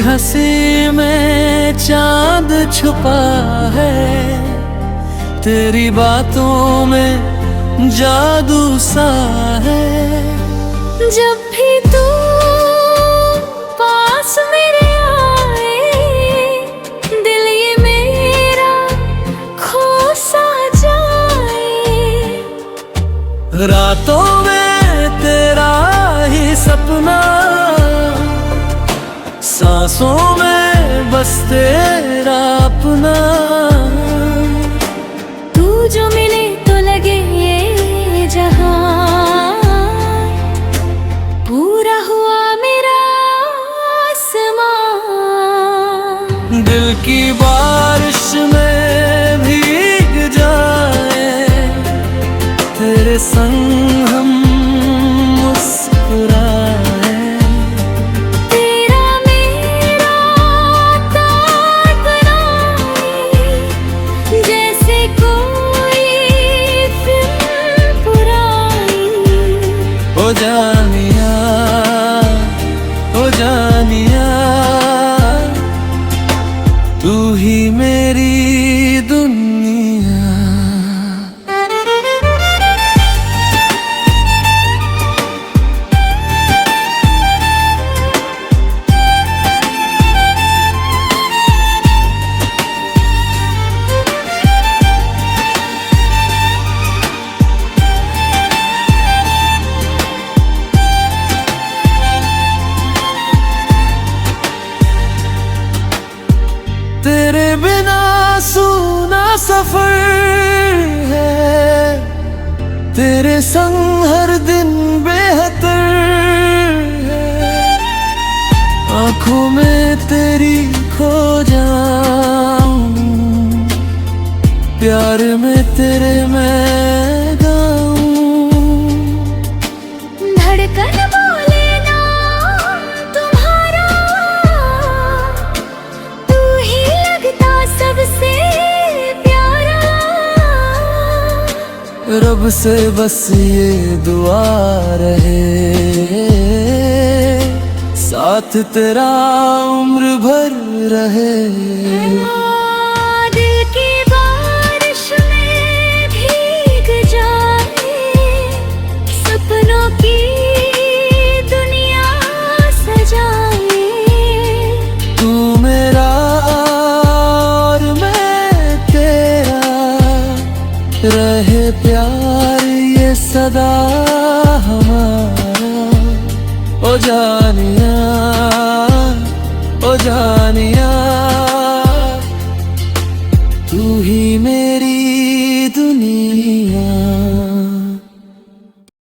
हंसी में चांद छुपा है, तेरी बातों में जादू सा है। जब भी तू पास मेरे आए, दिल ये मेरा खो सा जाए। रातों में तेरा ही सपना, सांसों में बस तेरा अपना। तू जो मिले तो लगे ये जहां पूरा हुआ मेरा आसमां। दिल की बारिश में भीग जाए, तेरे संग हम मुस्कुराए। तेरा मेरा ताक बनाए, जैसे कोई फिल्म पुरानी। ओ जानिया, ओ जानिया, तू ही मेरी दुनिया। तेरे बिना सूना सफर है, तेरे संग हर दिन बेहतर है। आंखों में तेरी खो जाऊं, प्यार में तेरे मैं गाऊं। धड़कन बोले ना तुम्हारा, तू ही लगता सबसे प्यारा। रब से बस ये दुआ रहे, साथ तेरा उम्र भर रहे। दिल की बारिश में भीग जाए, सपनों की दुनिया सजाए। तू मेरा और मैं तेरा, रहे प्यार ये सदा हमारा। ओ जानिया, ओ जानिया,